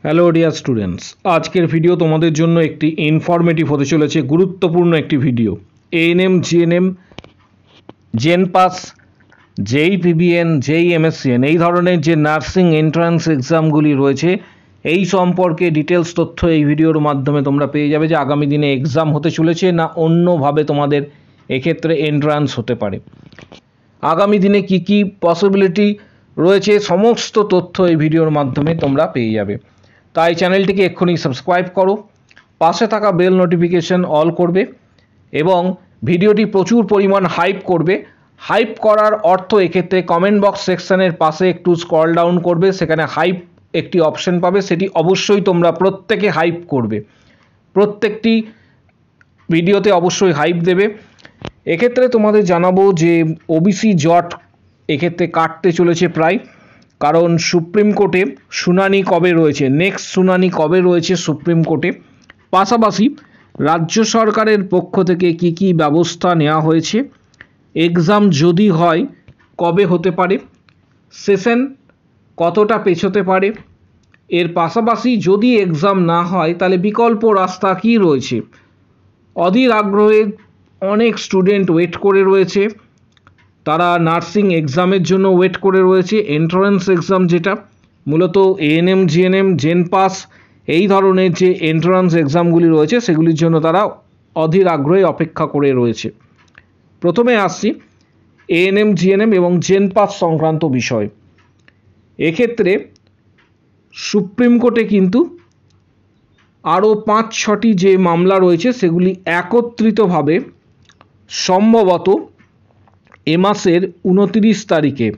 Hello dear students, আজকের video তোমাদের জন্য একটি ইনফরমেটিভ হতে চলেছে, গুরুত্বপূর্ণ একটি ভিডিও। এএনএম, জিএনএম, জেনপাস, জেই পিবিএন, জেই এমএসসিএন এই ধরনের যে নার্সিং এন্ট্রান্স এক্সামগুলি রয়েছে এই সম্পর্কে ডিটেলস তথ্য এই ভিডিওর মাধ্যমে তোমরা পেয়ে যাবে যে আগামী দিনে এক্সাম হতে চলেছে না অন্যভাবে তোমাদের এক্ষেত্রে এন্ট্রান্স হতে পারে, আগামী দিনে কি কি পসিবিলিটি রয়েছে সমস্ত তথ্য এই ভিডিওর মাধ্যমে তোমরা পেয়ে যাবে। তাই চ্যানেলটিকে এক্ষুনি সাবস্ক্রাইব করো, পাশে থাকা বেল নোটিফিকেশন অল করবে এবং ভিডিওটি প্রচুর পরিমাণ হাইপ করবে। হাইপ করার অর্থ এক্ষেত্রে কমেন্ট বক্স সেকশনের পাশে একটু স্ক্রল ডাউন করবে, সেখানে হাইপ একটি অপশন পাবে, সেটি অবশ্যই তোমরা প্রত্যেকে হাইপ করবে, প্রত্যেকটি ভিডিওতে অবশ্যই হাইপ দেবে। এক্ষেত্রে তোমাদের জানাবো যে ওবিসি জট এক্ষেত্রে কাটতে চলেছে প্রায়, কারণ সুপ্রিম কোর্টে শুনানি কবে রয়েছে, নেক্সট শুনানি কবে রয়েছে সুপ্রিম কোর্টে, পাশাপাশি রাজ্য সরকারের পক্ষ থেকে কি কি ব্যবস্থা নেওয়া হয়েছে, এক্সাম যদি হয় কবে হতে পারে, সেশন কতটা পেছোতে পারে, এর পাশাপাশি যদি এক্সাম না হয় তাহলে বিকল্প রাস্তা কী রয়েছে। অধীর আগ্রহে অনেক স্টুডেন্ট ওয়েট করে রয়েছে, তারা নার্সিং এক্সামের জন্য ওয়েট করে রয়েছে, এন্ট্রান্স এক্সাম যেটা মূলত এএনএম, জিএনএম, জেনপাস এই ধরনের যে এন্ট্রান্স এক্সামগুলি রয়েছে সেগুলির জন্য তারা অধীর আগ্রহে অপেক্ষা করে রয়েছে। প্রথমে আসছি এএনএম, জিএনএম এবং জেনপাস সংক্রান্ত বিষয়। এক্ষেত্রে সুপ্রিম কোর্টে কিন্তু আরও 5-6টি যে মামলা রয়েছে সেগুলি একত্রিতভাবে সম্ভবত এ মাসের 29 তারিখে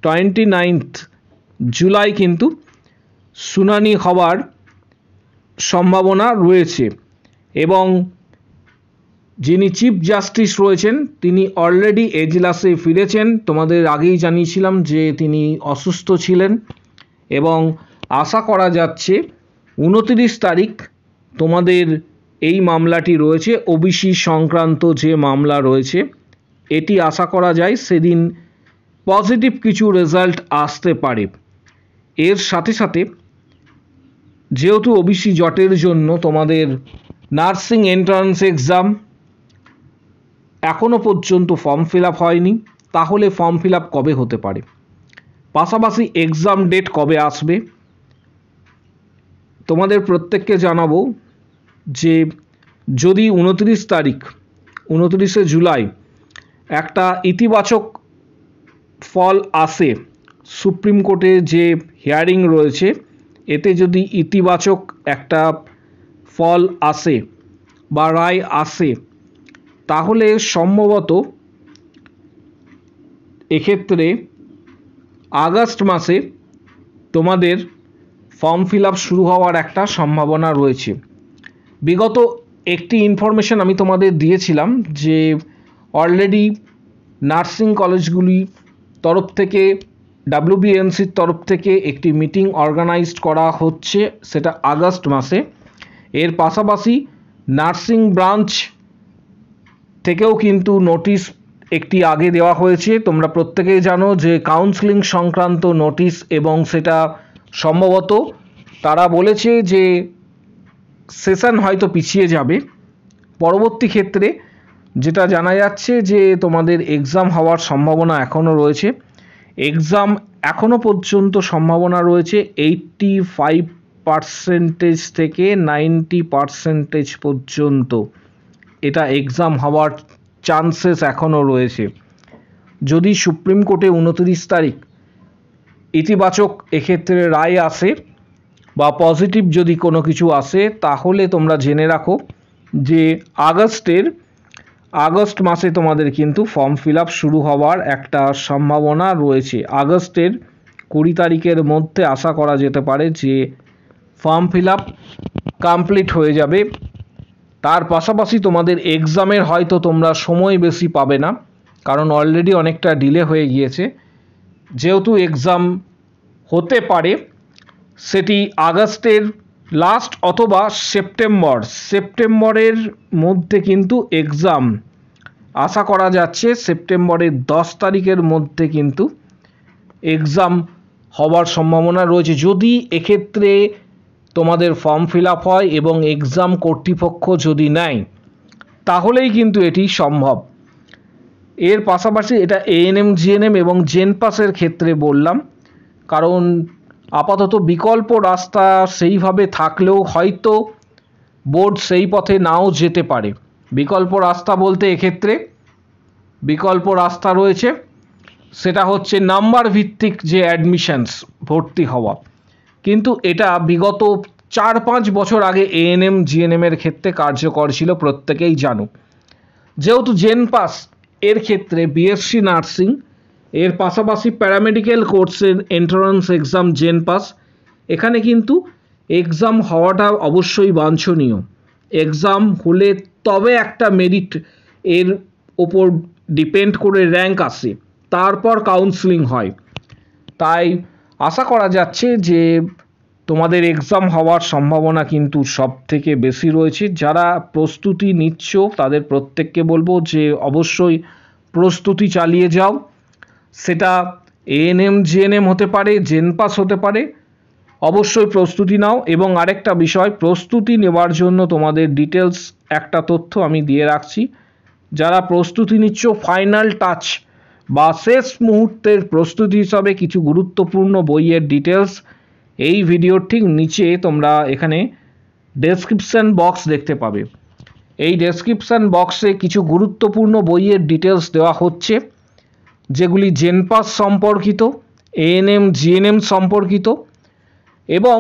29 জুলাই কিন্তু শুনানি হওয়ার সম্ভাবনা রয়েছে এবং যিনি চিফ জাস্টিস রয়েছেন তিনি অলরেডি এজলাসে ফিরেছেন। তোমাদের আগেই জানিয়েছিলাম যে তিনি অসুস্থ ছিলেন এবং আশা করা যাচ্ছে 29 তারিখ তোমাদের এই মামলাটি রয়েছে, ওবিসি সংক্রান্ত যে মামলা রয়েছে এটি আশা করা যায় সেদিন পজিটিভ কিছু রেজাল্ট আসতে পারে। এর সাথে সাথে যেহেতু ওবিসি জটের জন্য তোমাদের নার্সিং এন্ট্রান্স এক্সাম এখনও পর্যন্ত ফর্ম ফিল আপ হয়নি, তাহলে ফর্ম ফিল আপ কবে হতে পারে, পাশাপাশি এক্সাম ডেট কবে আসবে। তোমাদের প্রত্যেককে জানাবো যে যদি 29 তারিখ 29শে জুলাই একটা ইতিবাচক ফল আসে, সুপ্রিম কোর্টে যে হিয়ারিং রয়েছে এতে যদি ইতিবাচক একটা ফল আসে বা রায় আসে তাহলে সম্ভবত এক্ষেত্রে আগস্ট মাসে তোমাদের ফর্ম ফিল আপ শুরু হওয়ার একটা সম্ভাবনা রয়েছে। বিগত একটি ইনফরমেশন আমি তোমাদের দিয়েছিলাম যে অলরেডি নার্সিং কলেজগুলি তরফ থেকে ডাব্লিউবিএনসির তরফ থেকে একটি মিটিং অর্গানাইজড করা হচ্ছে, সেটা আগস্ট মাসে। এর পাশাপাশি নার্সিং ব্রাঞ্চ থেকেও কিন্তু নোটিশ একটি আগে দেওয়া হয়েছে। তোমরা প্রত্যেকেই জানো যে কাউন্সেলিং সংক্রান্ত নোটিশ, এবং সেটা সম্ভবত তারা বলেছে যে সেশন হয়তো পিছিয়ে যাবে। পরবর্তী ক্ষেত্রে যেটা জানা যাচ্ছে যে তোমাদের এক্সাম হওয়ার সম্ভাবনা এখনও রয়েছে, এক্সাম এখনও পর্যন্ত সম্ভাবনা রয়েছে 85% থেকে 90% পর্যন্ত এটা এক্সাম হওয়ার চান্সেস এখনও রয়েছে। যদি সুপ্রিম কোর্টে 29 তারিখ ইতিবাচক এক্ষেত্রে রায় আসে বা পজিটিভ যদি কোনো কিছু আসে তাহলে তোমরা জেনে রাখো যে আগস্ট মাসে তোমাদের কিন্তু ফর্ম ফিল আপ শুরু হওয়ার একটা সম্ভাবনা রয়েছে। আগস্টের 20 তারিখের মধ্যে আশা করা যেতে পারে যে ফর্ম ফিল আপ কমপ্লিট হয়ে যাবে। তার পাশাপাশি তোমাদের এক্সামের হয়তো তোমরা সময় বেশি পাবে না, কারণ অলরেডি অনেকটা ডিলে হয়ে গিয়েছে। যেহেতু এক্সাম হতে পারে সেটি আগস্টের লাস্ট অথবা সেপ্টেম্বরের মধ্যে কিন্তু এক্সাম আশা করা যাচ্ছে, সেপ্টেম্বরের 10 তারিখের মধ্যে কিন্তু এক্সাম হওয়ার সম্ভাবনা রয়েছে। যদি এক্ষেত্রে তোমাদের ফর্ম ফিল আপ হয় এবং এক্সাম কর্তৃপক্ষ যদি নেয় তাহলেই কিন্তু এটি সম্ভব। এর পাশাপাশি এটা এএনএম জিএনএম এবং জেনপাসের ক্ষেত্রে বললাম, কারণ আপাতত বিকল্প রাস্তা সেইভাবে থাকলেও হয়তো বোর্ড সেই পথে নাও যেতে পারে। বিকল্প রাস্তা বলতে এক্ষেত্রে বিকল্প রাস্তা রয়েছে, সেটা হচ্ছে নাম্বার ভিত্তিক যে অ্যাডমিশনস ভর্তি হওয়া, কিন্তু এটা বিগত 4-5 বছর আগে এএনএম জিএনএমের ক্ষেত্রে কার্যকর ছিল, প্রত্যেকেই জানো। যেহেতু জেনপাস এর ক্ষেত্রে বিএসসি নার্সিং এর পাশাপাশি প্যারামেডিক্যাল কোর্সের এন্ট্রান্স এক্সাম জেনপাস, এখানে কিন্তু এক্সাম হওয়াটা অবশ্যই বাঞ্ছনীয়। এক্সাম হলে তবে একটা মেরিট এর ওপর ডিপেন্ড করে র্যাঙ্ক আসে, তারপর কাউন্সেলিং হয়। তাই আশা করা যাচ্ছে যে তোমাদের এক্সাম হওয়ার সম্ভাবনা কিন্তু সব থেকে বেশি রয়েছে। যারা প্রস্তুতি নিচ্ছ তাদের প্রত্যেককে বলবো যে অবশ্যই প্রস্তুতি চালিয়ে যাও। সেটা এএনএম জিএনএম হতে পারে, জেনপাস হতে পারে, অবশ্যই প্রস্তুতি নাও। এবং আরেকটা বিষয়, প্রস্তুতি নেওয়ার জন্য তোমাদের ডিটেলস একটা তথ্য আমি দিয়ে রাখছি। যারা প্রস্তুতি নিচ্ছ ফাইনাল টাচ বা শেষ মুহূর্তের প্রস্তুতি হিসাবে কিছু গুরুত্বপূর্ণ বইয়ের ডিটেলস এই ভিডিওর ঠিক নিচে তোমরা এখানে ডেসক্রিপশন বক্স দেখতে পাবে। এই ডেসক্রিপশন বক্সে কিছু গুরুত্বপূর্ণ বইয়ের ডিটেলস দেওয়া হচ্ছে, যেগুলি জেনপাস সম্পর্কিত, এএনএম জিএনএম সম্পর্কিত এবং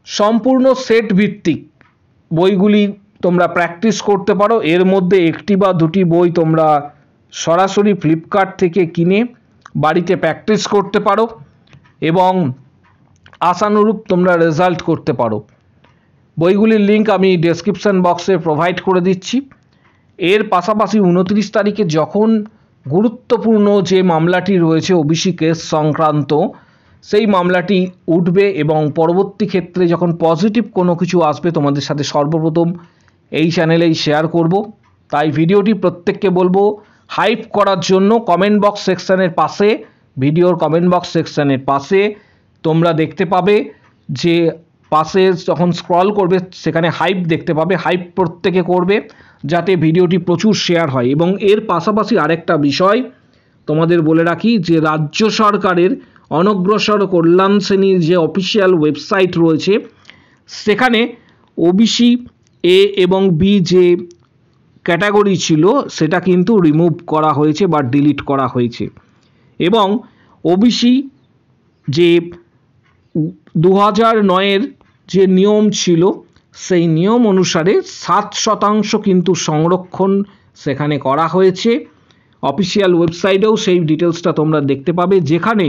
সম্পূর্ণ সেট ভিত্তিক বইগুলি তোমরা প্র্যাকটিস করতে পারো। এর মধ্যে একটি বা দুটি বই তোমরা সরাসরি ফ্লিপকার্ট থেকে কিনে বাড়িতে প্র্যাকটিস করতে পারো এবং আশানুরূপ তোমরা রেজাল্ট করতে পারো। বইগুলির লিঙ্ক আমি ডেসক্রিপশন বক্সে প্রোভাইড করে দিচ্ছি। এর পাশাপাশি 29 তারিখে যখন গুরুত্বপূর্ণ যে মামলাটি রয়েছে ওবিসি কেস সংক্রান্ত, সেই মামলাটি উঠবে এবং পরবর্তী ক্ষেত্রে যখন পজিটিভ কোনো কিছু আসবে তোমাদের সাথে সর্বপ্রথম এই চ্যানেলেই শেয়ার করব। তাই ভিডিওটি প্রত্যেককে বলবো হাইপ করার জন্য কমেন্ট বক্স সেকশানের পাশে, ভিডিওর কমেন্ট বক্স সেকশানের পাশে তোমরা দেখতে পাবে যে পাশে যখন স্ক্রল করবে সেখানে হাইপ দেখতে পাবে। হাইপ প্রত্যেকে করবে যাতে ভিডিওটি প্রচুর শেয়ার হয়। এবং এর পাশাপাশি আরেকটা বিষয় তোমাদের বলে রাখি যে রাজ্য সরকারের অনগ্রসর কল্যাণ শ্রেণীর যে অফিসিয়াল ওয়েবসাইট রয়েছে সেখানে ওবিসি এ এবং বি যে ক্যাটাগরি ছিল সেটা কিন্তু রিমুভ করা হয়েছে বা ডিলিট করা হয়েছে। এবং ওবিসি যে 2009-এর যে নিয়ম ছিল সেই নিয়ম অনুসারে 7% কিন্তু সংরক্ষণ সেখানে করা হয়েছে। অফিসিয়াল ওয়েবসাইটেও সেই ডিটেলসটা তোমরা দেখতে পাবে, যেখানে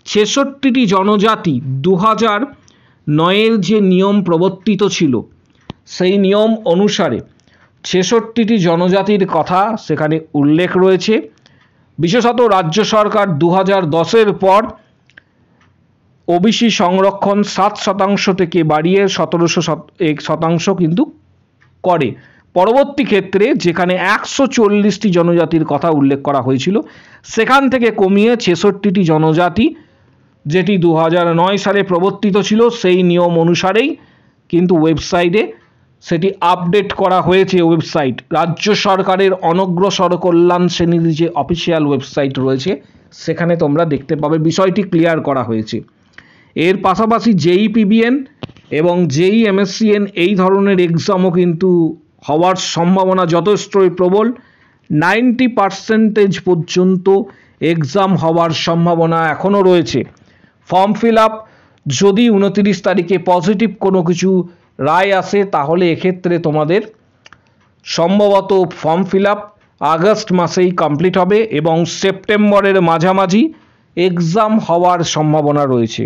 66টি জনজাতি 2009-এর যে নিয়ম প্রবর্তিত ছিল সেই নিয়ম অনুসারে 66টি জনজাতির কথা সেখানে উল্লেখ রয়েছে। বিশেষত রাজ্য সরকার 2010-এর পর ওবিসি সংরক্ষণ 7% থেকে বাড়িয়ে 17% কিন্তু করে। পরবর্তী ক্ষেত্রে যেখানে 140টি জনজাতির কথা উল্লেখ করা হয়েছিল সেখান থেকে কমিয়ে 66টি জনজাতি, যেটি 2009 সালে প্রবর্তিত ছিল সেই নিয়ম অনুসারেই কিন্তু ওয়েবসাইটে সেটি আপডেট করা হয়েছে। ওয়েবসাইট রাজ্য সরকারের অনগ্রসর কল্যাণ শ্রেণীর যে অফিসিয়াল ওয়েবসাইট রয়েছে সেখানে তোমরা দেখতে পাবে, বিষয়টি ক্লিয়ার করা হয়েছে। এর পাশাপাশি জেই পিবিএন এবং জেই এমএসসিএন এই ধরনের এক্সামও কিন্তু হওয়ার সম্ভাবনা যথেষ্টই প্রবল। 90% পর্যন্ত এক্সাম হওয়ার সম্ভাবনা এখনও রয়েছে। ফর্ম ফিল আপ যদি 29 তারিখে পজিটিভ কোনো কিছু রায় আসে তাহলে এক্ষেত্রে তোমাদের সম্ভবত ফর্ম ফিল আপ আগস্ট মাসেই কমপ্লিট হবে এবং সেপ্টেম্বরের মাঝামাঝি এক্সাম হওয়ার সম্ভাবনা রয়েছে।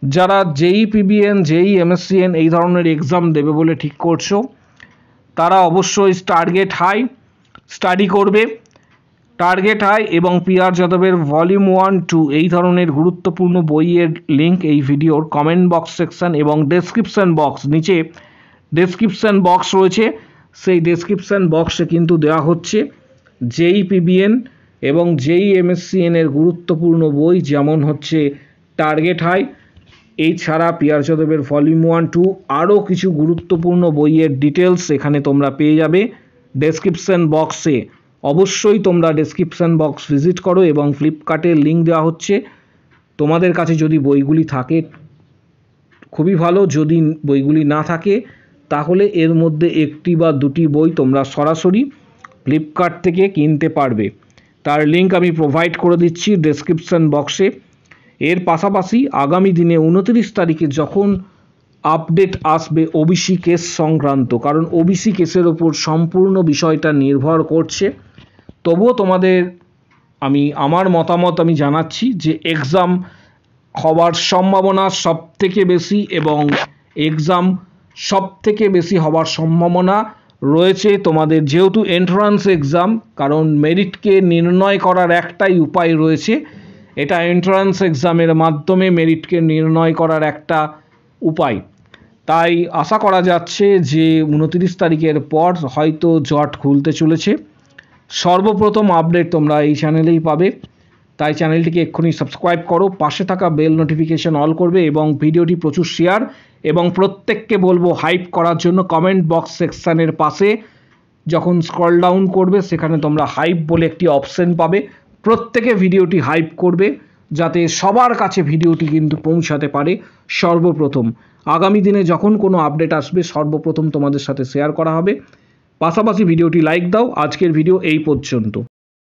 যারা জেই পিবিএন জেই এমএসসিএন এই ধরনের এক্সাম দেবে বলে ঠিক করছো তারা অবশ্যই টার্গেট হাই স্টাডি করবে। টার্গেট হাই এবং পিআর যাদবের ভলিউম 1-2 এই ধরনের গুরুত্বপূর্ণ বইয়ের লিঙ্ক এই ভিডিওর কমেন্ট বক্স সেকশন এবং ডেসক্রিপশন বক্স, নিচে ডেসক্রিপশন বক্স রয়েছে সেই ডেসক্রিপশন বক্সে কিন্তু দেওয়া হচ্ছে জেই পিবিএন এবং জেই এমএসসিএন এর গুরুত্বপূর্ণ বই, যেমন হচ্ছে টার্গেট হাই, এছাড়া পিয়ার যাদবের ভলিউম 1-2 আরও কিছু গুরুত্বপূর্ণ বইয়ের ডিটেলস এখানে তোমরা পেয়ে যাবে ডেসক্রিপশন বক্সে। অবশ্যই তোমরা ডেসক্রিপশন বক্স ভিজিট করো এবং ফ্লিপকার্টের লিঙ্ক দেওয়া হচ্ছে। তোমাদের কাছে যদি বইগুলি থাকে খুবই ভালো, যদি বইগুলি না থাকে তাহলে এর মধ্যে একটি বা দুটি বই তোমরা সরাসরি ফ্লিপকার্ট থেকে কিনতে পারবে। তার লিঙ্ক আমি প্রোভাইড করে দিচ্ছি ডেসক্রিপশন বক্সে। এর পাশাপাশি আগামী দিনে 29 তারিখে যখন আপডেট আসবে ওবিসি কেস সংক্রান্ত, কারণ ওবিসি কেসের ওপর সম্পূর্ণ বিষয়টা নির্ভর করছে, তবুও তোমাদের আমার মতামত আমি জানাচ্ছি যে এক্সাম হওয়ার সম্ভাবনা সবথেকে বেশি এবং এক্সাম সবথেকে বেশি হওয়ার সম্ভাবনা রয়েছে তোমাদের, যেহেতু এন্ট্রান্স এক্সাম, কারণ মেরিটকে নির্ণয় করার একটাই উপায় রয়েছে, এটা এন্ট্রান্স এক্সামের মাধ্যমে মেরিটকে নির্ণয় করার একটা উপায়। তাই আশা করা যাচ্ছে যে 29 তারিখের পর হয়তো জট খুলতে চলেছে। সর্বপ্রথম আপডেট তোমরা এই চ্যানেলেই পাবে, তাই চ্যানেলটিকে এক্ষুনি সাবস্ক্রাইব করো, পাশে থাকা বেল নোটিফিকেশন অল করবে এবং ভিডিওটি প্রচুর শেয়ার এবং প্রত্যেককে বলবো হাইপ করার জন্য। কমেন্ট বক্স সেকশানের পাশে যখন স্ক্রল ডাউন করবে সেখানে তোমরা হাইপ বলে একটি অপশন পাবে, প্রত্যেকে ভিডিওটি হাইপ করবে যাতে সবার কাছে ভিডিওটি কিন্তু পৌঁছাতে পারে সর্বপ্রথম। আগামী দিনে যখন কোনো আপডেট আসবে সর্বপ্রথম তোমাদের সাথে শেয়ার করা হবে। পাশাপাশি ভিডিওটি লাইক দাও। আজকের ভিডিও এই পর্যন্ত।